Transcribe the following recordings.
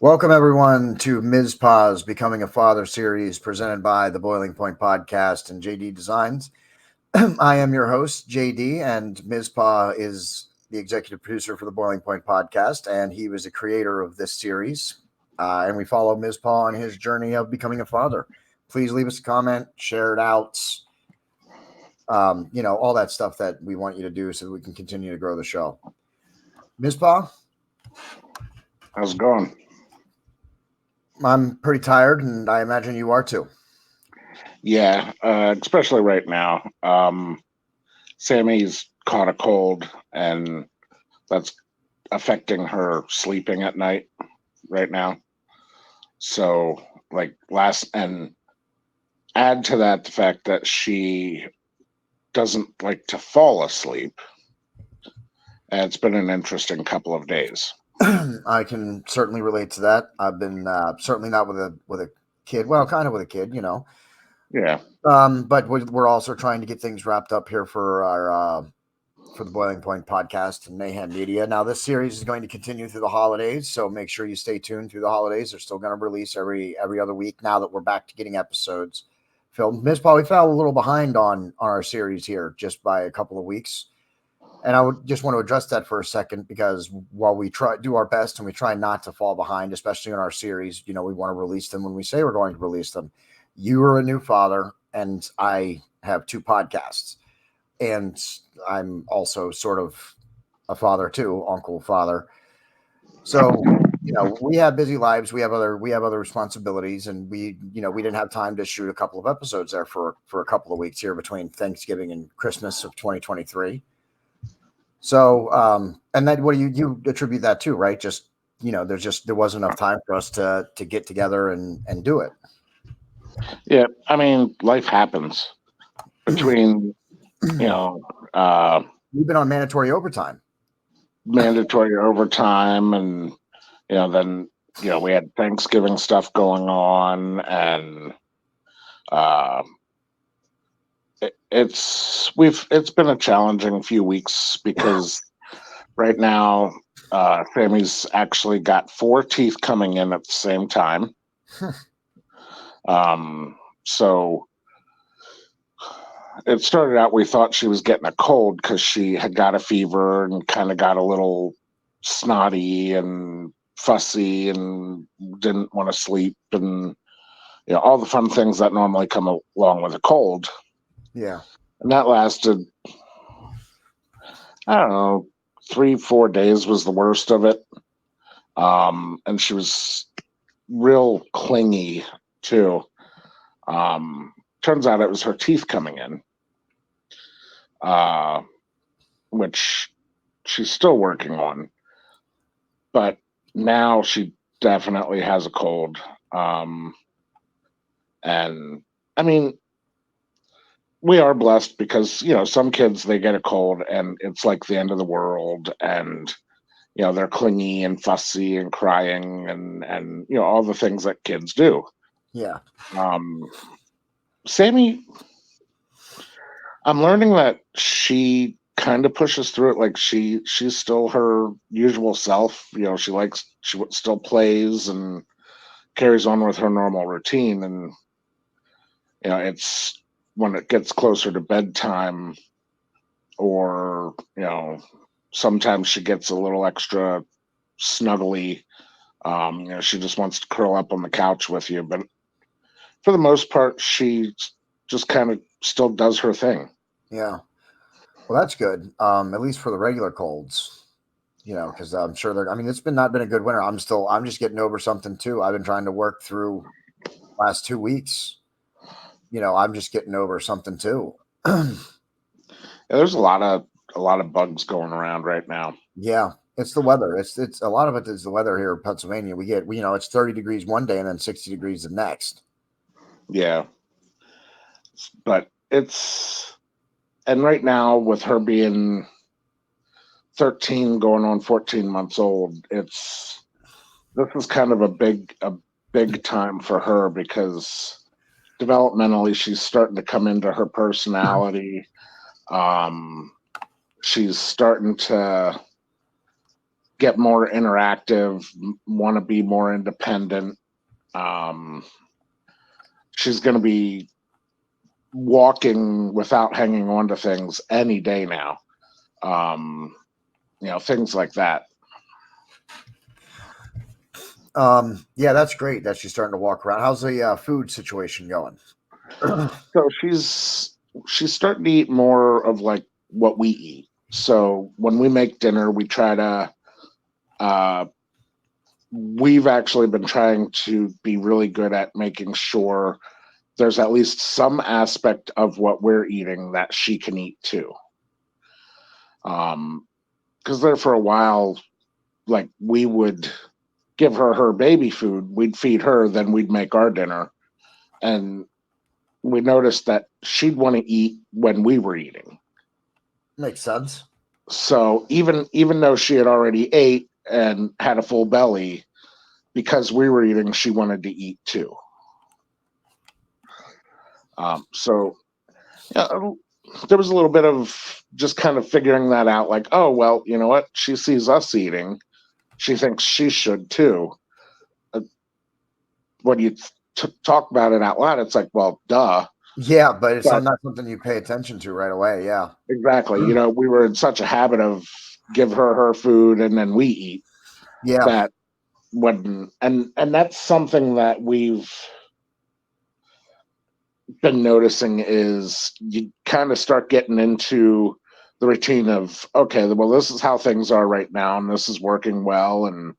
Welcome, everyone, to Mizpah's Becoming a Father series presented by the Boiling Point Podcast and JD Designs. I am your host, JD, and Mizpah is the executive producer for the Boiling Point Podcast, and he was the creator of this series. And we follow Mizpah on his journey of becoming a father. Please leave us a comment, share it out, all that stuff that we want you to do so that we can continue to grow the show. Mizpah? How's it going? I'm pretty tired, and I imagine you are too. Yeah, especially right now. Sammy's caught a cold, and that's affecting her sleeping at night right now. So, and add to that the fact that she doesn't like to fall asleep. And it's been an interesting couple of days. I can certainly relate to that. I've been certainly not with a kid. Well, kind of with a kid, Yeah. But we're also trying to get things wrapped up here for our for the Boiling Point Podcast and Mayhem Media. Now, this series is going to continue through the holidays, so make sure you stay tuned through the holidays. They're still going to release every other week now that we're back to getting episodes filmed. Mizpah, we fell a little behind on our series here just by a couple of weeks. And I would just want to address that for a second, because while we do our best and we try not to fall behind, especially in our series, we want to release them when we say we're going to release them. You are a new father, and I have two podcasts, and I'm also sort of a father too, uncle, father. So, we have busy lives. We have other responsibilities, and we didn't have time to shoot a couple of episodes there for a couple of weeks here between Thanksgiving and Christmas of 2023. So, and then what do you attribute that to, right? Just, there wasn't enough time for us to get together and do it. Yeah. I mean, life happens between, We've been on mandatory overtime, and, then, we had Thanksgiving stuff going on, and, it's been a challenging few weeks because right now Sammy's actually got 4 teeth coming in at the same time. So it started out, we thought she was getting a cold because she had got a fever and kind of got a little snotty and fussy and didn't want to sleep, and all the fun things that normally come along with a cold. Yeah. And that lasted, I don't know, 3-4 days was the worst of it. And she was real clingy too. Turns out it was her teeth coming in, which she's still working on. But now she definitely has a cold. And I mean, we are blessed because, some kids, they get a cold and it's like the end of the world, and, they're clingy and fussy and crying and all the things that kids do. Yeah. Sammy, I'm learning that she kind of pushes through it. Like she's still her usual self. She still plays and carries on with her normal routine. And, it's when it gets closer to bedtime, or, sometimes she gets a little extra snuggly. She just wants to curl up on the couch with you. But for the most part, she just kind of still does her thing. Yeah. Well, that's good. At least for the regular colds, because I'm sure it's not been a good winter. I'm just getting over something too. I've been trying to work through last 2 weeks. I'm just getting over something too. Yeah, there's a lot of bugs going around right now. Yeah, it's the weather. It's a lot of it is the weather here in Pennsylvania. It's 30 degrees one day and then 60 degrees the next. Yeah, but and right now with her being 13 going on 14 months old, this is kind of a big time for her, because developmentally she's starting to come into her personality. She's starting to get more interactive, want to be more independent. She's going to be walking without hanging on to things any day now. Things like that. Yeah, that's great that she's starting to walk around. How's the food situation going? So she's starting to eat more of like what we eat. So when we make dinner, we try to we've actually been trying to be really good at making sure there's at least some aspect of what we're eating that she can eat too. Because there for a while, like we would give her baby food, we'd feed her, then we'd make our dinner. And we noticed that she'd want to eat when we were eating. Makes sense. So even though she had already ate and had a full belly, because we were eating, she wanted to eat too. So there was a little bit of just kind of figuring that out, like, oh, well, you know what? She sees us eating. She thinks she should too. When you talk about it out loud, it's like, well, duh. Yeah, but it's not something you pay attention to right away. Yeah, exactly. We were in such a habit of give her food and then we eat. Yeah, that when and that's something that we've been noticing is you kind of start getting into the routine of, okay, well, this is how things are right now, and this is working well, and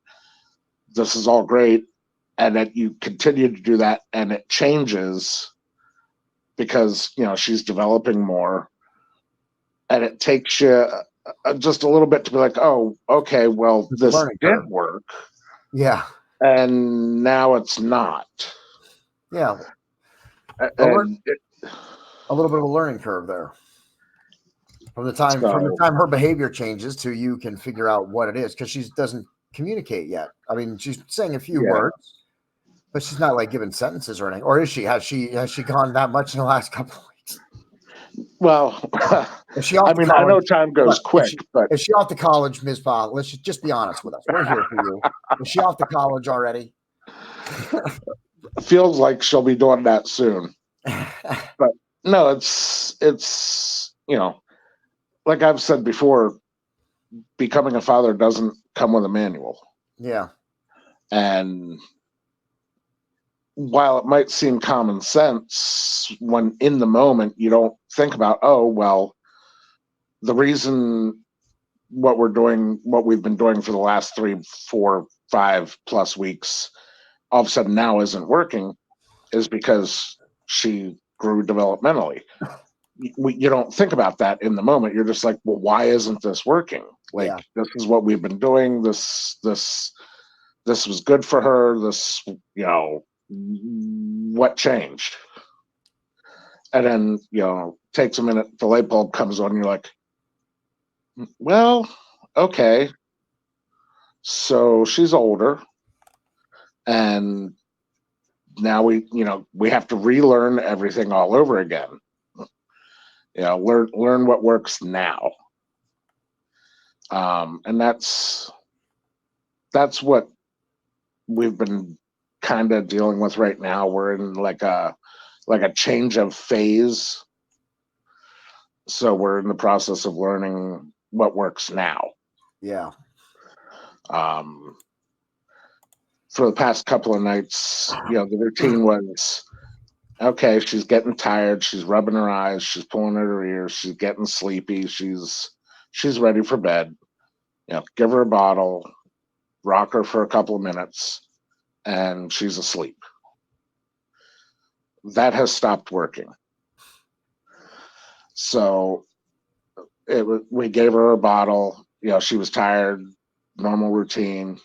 this is all great, and that you continue to do that, and it changes because she's developing more, and it takes you just a little bit to be like, oh, okay, well, this did work, yeah, and now it's not. Yeah, a little bit of a learning curve there. From the time her behavior changes to you can figure out what it is, because she doesn't communicate yet. I mean, she's saying a few words, but she's not like giving sentences or anything. Or is she? Has she gone that much in the last couple of weeks? Well, is she off I mean, college? I know time goes quick, but is she off to college, Mizpah? Let's just be honest with us. We're here for you. Is she off to college already? Feels like she'll be doing that soon. But no, it's like I've said before, becoming a father doesn't come with a manual. Yeah. And while it might seem common sense, when in the moment you don't think about, oh, well, the reason what we've been doing for the last 3, 4, 5+ weeks, all of a sudden now isn't working, is because she grew developmentally. You don't think about that in the moment. You're just like, well, why isn't this working? Like, this is what we've been doing. This was good for her. This, what changed? And then, takes a minute, the light bulb comes on, and you're like, well, okay. So she's older, and now we have to relearn everything all over again. Learn what works now. And that's what we've been kind of dealing with right now. We're in like a change of phase. So we're in the process of learning what works now. Yeah. For the past couple of nights, the routine was, okay, she's getting tired, she's rubbing her eyes, she's pulling at her ears, she's getting sleepy, she's ready for bed. Give her a bottle, rock her for a couple of minutes, and she's asleep. That has stopped working. So we gave her a bottle. She was tired, normal routine.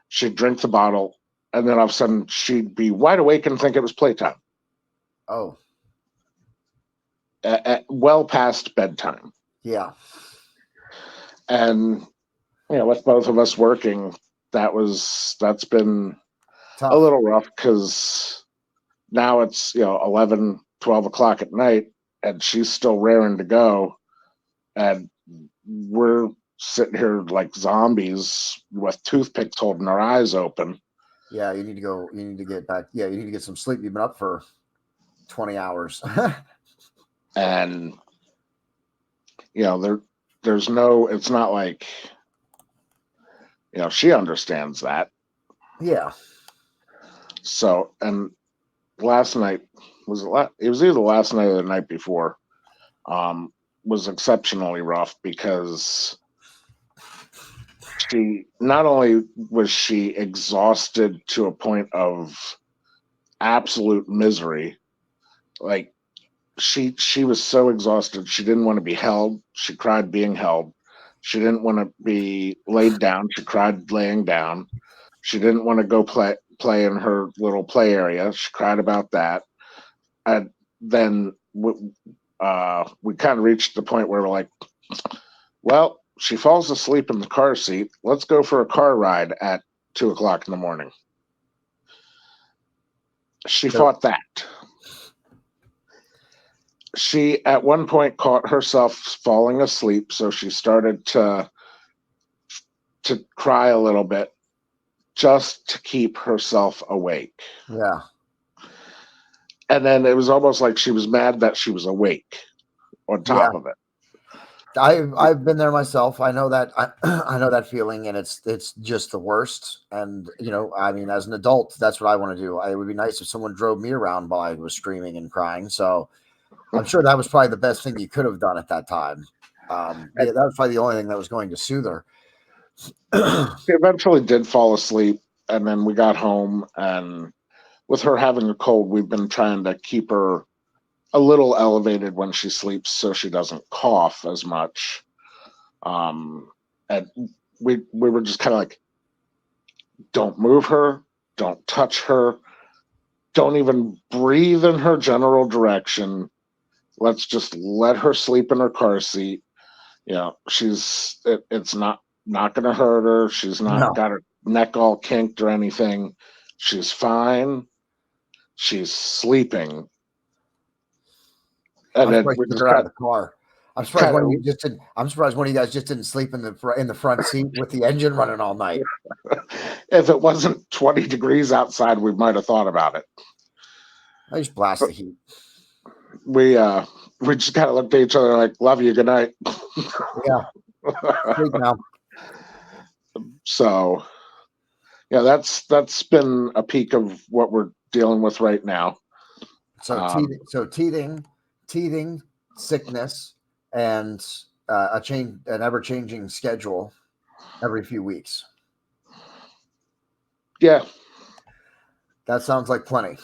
She'd drink the bottle, and then all of a sudden she'd be wide awake and think it was playtime. Oh. Well past bedtime. Yeah. And with both of us working, that's been tough. A little rough, because now it's 11, 12 o'clock at night, and she's still raring to go, and we're sitting here like zombies with toothpicks holding our eyes open. Yeah, you need to go. You need to get back. Yeah, you need to get some sleep. You've been up for 20 hours. And there's no. It's not like she understands that. Yeah. So, and last night it was either last night or the night before. Was exceptionally rough because she not only was she exhausted to a point of absolute misery, like she was so exhausted she didn't want to be held. She cried being held. She didn't want to be laid down. She cried laying down. She didn't want to go play in her little play area. She cried about that. And then we kind of reached the point where we're like, well, she falls asleep in the car seat. Let's go for a car ride at 2:00 in the morning. She fought that. She at one point caught herself falling asleep, so she started to cry a little bit just to keep herself awake. Yeah. And then it was almost like she was mad that she was awake on top of it. I've been there myself. I know that I know that feeling, and it's just the worst. And I mean, as an adult, that's what I want to do. It would be nice if someone drove me around while I was screaming and crying. So I'm sure that was probably the best thing you could have done at that time. Yeah, that was probably the only thing that was going to soothe her. She eventually did fall asleep, and then we got home, and with her having a cold, we've been trying to keep her a little elevated when she sleeps so she doesn't cough as much. And we were just kind of like, don't move her, don't touch her, don't even breathe in her general direction. Let's just let her sleep in her car seat. It's not going to hurt her. She's not got her neck all kinked or anything. She's fine. She's sleeping. And then we just out of the car. I'm surprised one of you just didn't. I'm surprised one of you guys just didn't sleep in the front seat with the engine running all night. If it wasn't 20 degrees outside, we might have thought about it. I just blast the heat. We just kind of looked at each other like, "Love you, good night." Yeah. Sleep now. So, yeah, that's been a peak of what we're dealing with right now. So teething, sickness, and an ever-changing schedule every few weeks. Yeah, that sounds like plenty,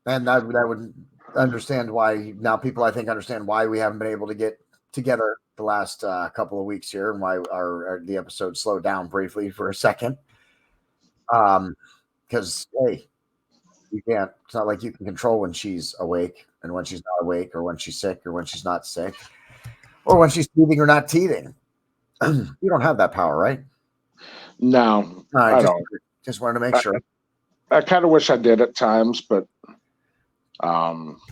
and that would understand why now people I think understand why we haven't been able to get together the last couple of weeks here, and why the episode slowed down briefly for a second. Because hey, you can't. It's not like you can control when she's awake and when she's not awake, or when she's sick or when she's not sick, or when she's teething or not teething. You don't have that power, right? No, I don't. Just wanted to make sure. I kind of wish I did at times, but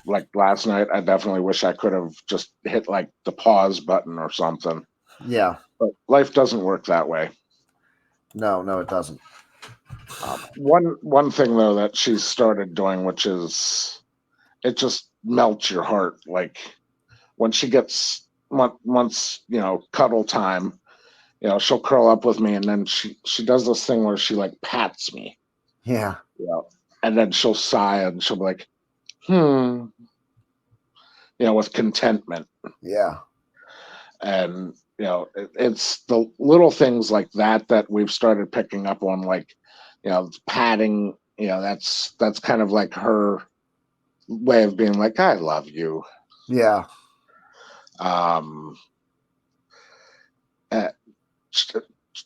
like last night, I definitely wish I could have just hit like the pause button or something. Yeah. But life doesn't work that way. No, it doesn't. One thing though that she's started doing, which is, it just melts your heart. Like when she gets once cuddle time, she'll curl up with me, and then she does this thing where she like pats me. Yeah. And then she'll sigh and she'll be like, with contentment. Yeah. And it's the little things like that we've started picking up on, like patting. That's kind of like her way of being like, I love you. Yeah.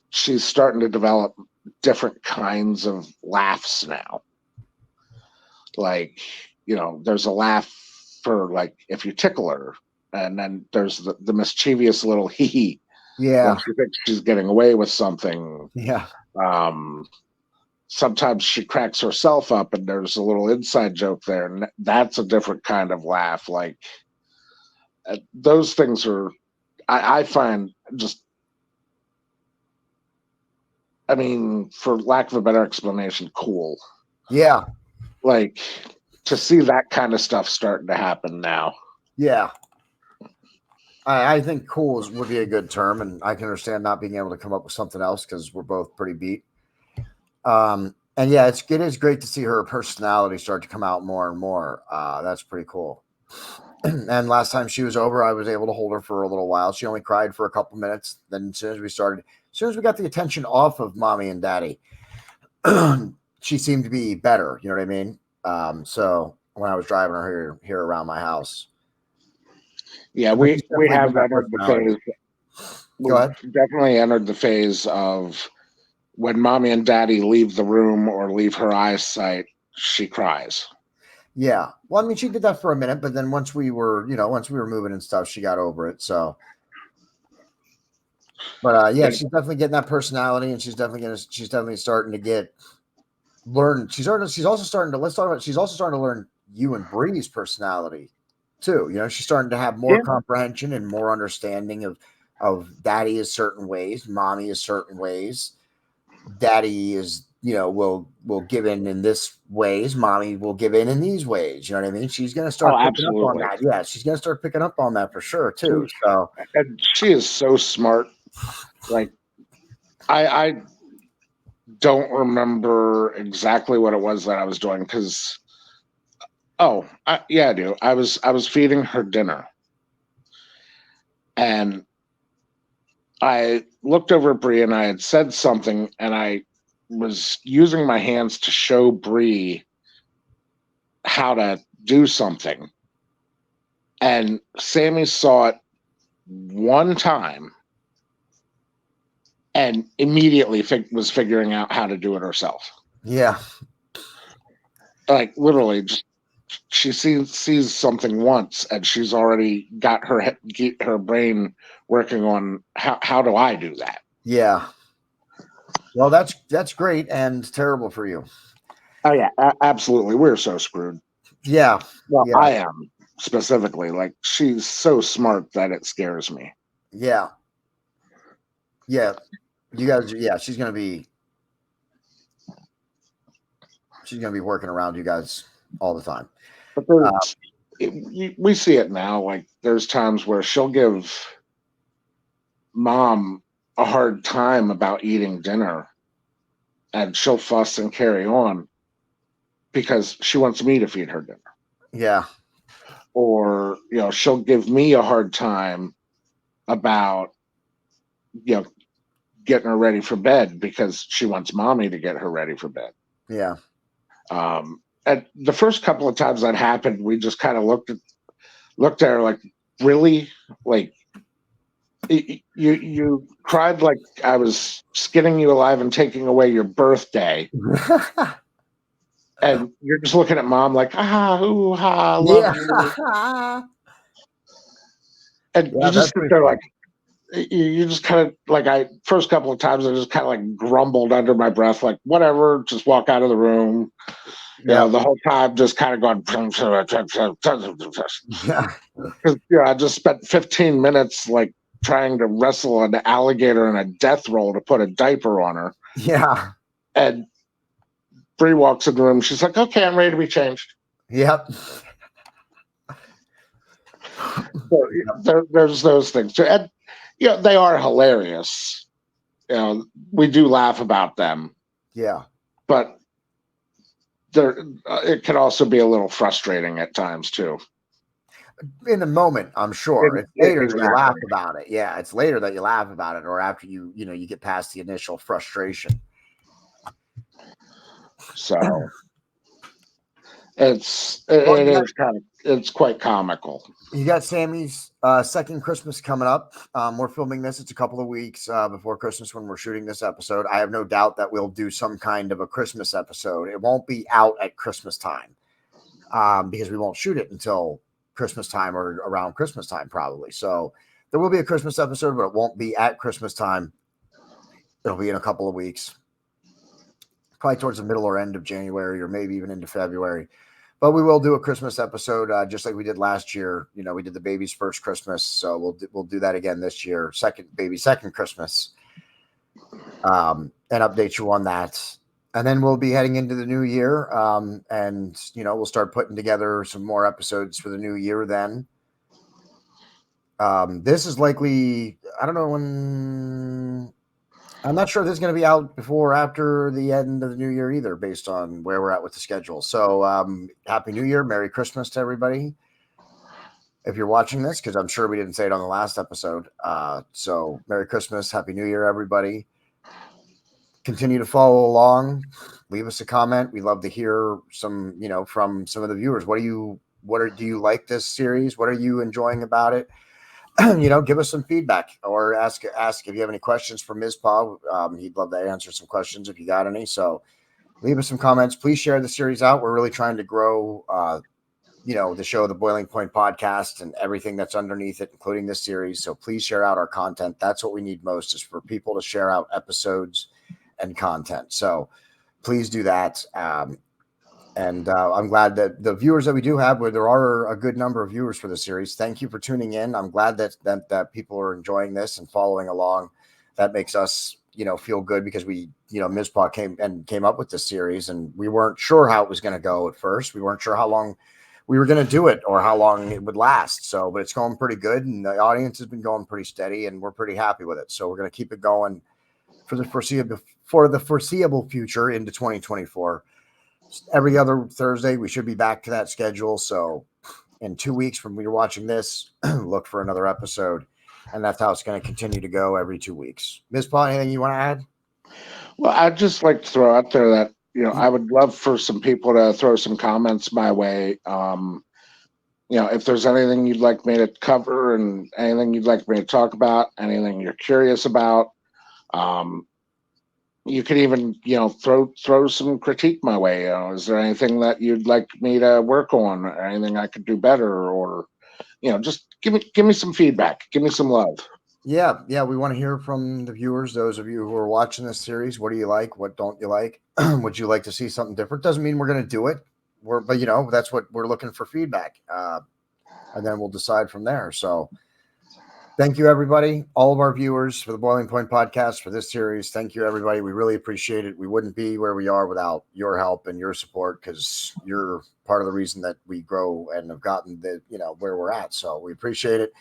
She's starting to develop different kinds of laughs now. Like, there's a laugh for like if you tickle her, and then there's the mischievous little hee hee. Yeah. When she thinks she's getting away with something. Yeah. Sometimes she cracks herself up, and there's a little inside joke there, and that's a different kind of laugh. Like those things are, I find just I mean, for lack of a better explanation, cool. Yeah. Like, to see that kind of stuff starting to happen now. Yeah. I think cool would be a good term, and I can understand not being able to come up with something else because we're both pretty beat. And yeah, it is great to see her personality start to come out more and more. That's pretty cool. And last time she was over, I was able to hold her for a little while. She only cried for a couple minutes. Then as soon as we got the attention off of mommy and daddy, she seemed to be better. You know what I mean? So when I was driving her here around my house. Yeah, we have entered the phase. Go ahead. Definitely entered the phase of when mommy and daddy leave the room or leave her eyesight, she cries. Yeah. Well, I mean, she did that for a minute, but then once we were moving and stuff, she got over it. So, but yeah, she's definitely getting that personality, and she's definitely starting to learn. She's also starting to learn you and Bree's personality too. You know, she's starting to have more comprehension and more understanding of daddy is certain ways, mommy is certain ways. Daddy is, will give in this ways. Mommy will give in these ways. You know what I mean? She's going to start picking up on that. Yeah, she's going to start picking up on that for sure too. So, and she is so smart. Like, I don't remember exactly what it was that I was doing because, I do. I was feeding her dinner, and I looked over at Bree and I had said something, and I was using my hands to show Bree how to do something. And Sammy saw it one time and immediately was figuring out how to do it herself. Yeah. Like, literally, just she sees something once and she's already got her brain working on how do I do that? Yeah. Well, that's great and terrible for you. Oh yeah, absolutely. We're so screwed. Yeah. Well, yeah. I am specifically. Like, she's so smart that it scares me. Yeah. Yeah. You guys. Yeah. She's gonna be working around you guys all the time. But we see it now. Like, there's times where she'll give mom a hard time about eating dinner, and she'll fuss and carry on because she wants me to feed her dinner. Yeah. Or, she'll give me a hard time about, getting her ready for bed because she wants mommy to get her ready for bed. Yeah. And the first couple of times that happened, we just kind of looked at her like, really? Like, you cried like I was skinning you alive and taking away your birthday. And you're just looking at mom like, ooh, love you. And you just sit there like, you just kind of like, first couple of times I just kind of like grumbled under my breath, like, whatever, just walk out of the room. Yeah, the whole time just kind of going. Yeah, I just spent 15 minutes like trying to wrestle an alligator in a death roll to put a diaper on her. Yeah. And Bree walks in the room. She's like, "Okay, I'm ready to be changed." Yep. So there's those things. And, they are hilarious. We do laugh about them. Yeah. But it can also be a little frustrating at times too. In the moment, I'm sure. It's later that you laugh about it. Yeah, it's later that you laugh about it, or after you get past the initial frustration. So it's quite comical. You got Sammy's second Christmas coming up. We're filming this. It's a couple of weeks before Christmas when we're shooting this episode. I have no doubt that we'll do some kind of a Christmas episode. It won't be out at Christmas time because we won't shoot it until Christmas time or around Christmas time probably. So there will be a Christmas episode, but it won't be at Christmas time. It'll be in a couple of weeks, probably towards the middle or end of January, or maybe even into February. But we will do a Christmas episode just like we did last year. We did the baby's first Christmas, so we'll do that again this year. Second Christmas. and update you on that. And then we'll be heading into the new year, and we'll start putting together some more episodes for the new year then. This is likely, I don't know when, I'm not sure if this is going to be out before or after the end of the new year either, based on where we're at with the schedule. So Happy New Year, Merry Christmas to everybody. If you're watching this, because I'm sure we didn't say it on the last episode. So Merry Christmas, Happy New Year, everybody. Continue to follow along. Leave us a comment. We love to hear some, from some of the viewers. Do you like this series? What are you enjoying about it? Give us some feedback, or ask if you have any questions for Mizpah. He'd love to answer some questions if you got any. So leave us some comments. Please share the series out. We're really trying to grow, the show, the Boiling Point podcast, and everything that's underneath it, including this series. So please share out our content. That's what we need most, is for people to share out episodes and content. So please do that. And I'm glad that the viewers that we do have, where there are a good number of viewers for the series, thank you for tuning in. I'm glad that people are enjoying this and following along. That makes us, feel good, because we, Mizpah came up with this series, and we weren't sure how it was going to go at first. We weren't sure how long we were going to do it or how long it would last. So, but it's going pretty good, and the audience has been going pretty steady, and we're pretty happy with it. So we're going to keep it going for the foreseeable future into 2024. Every other Thursday, we should be back to that schedule. So in 2 weeks from when you're watching this, look for another episode. And that's how it's going to continue to go every 2 weeks. Mizpah, anything you want to add? Well, I'd just like to throw out there that, I would love for some people to throw some comments my way. If there's anything you'd like me to cover, and anything you'd like me to talk about, anything you're curious about, you could even, throw some critique my way. Is there anything that you'd like me to work on, or anything I could do better, or, just give me some feedback, give me some love. Yeah, we want to hear from the viewers. Those of you who are watching this series, what do you like? What don't you like? Would you like to see something different? Doesn't mean we're going to do it. But that's what we're looking for, feedback, and then we'll decide from there. So. Thank you, everybody, all of our viewers, for the Boiling Point podcast, for this series. Thank you, everybody. We really appreciate it. We wouldn't be where we are without your help and your support, because you're part of the reason that we grow and have gotten where we're at. So we appreciate it.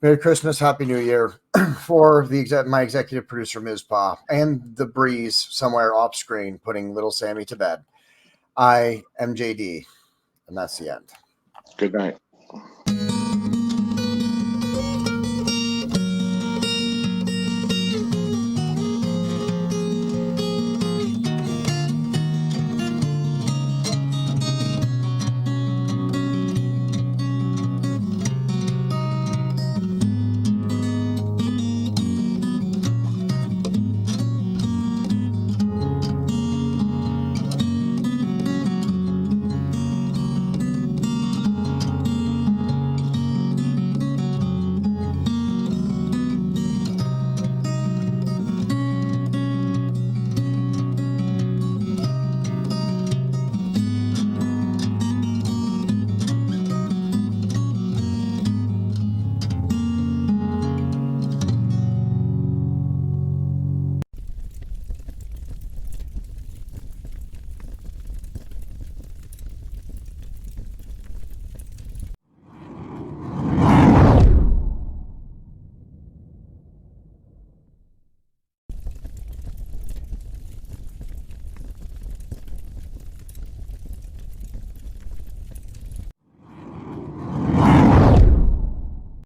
Merry Christmas, Happy New Year for my executive producer, Mizpah, and the breeze somewhere off screen putting little Sammy to bed. I am JD, and that's the end. Good night.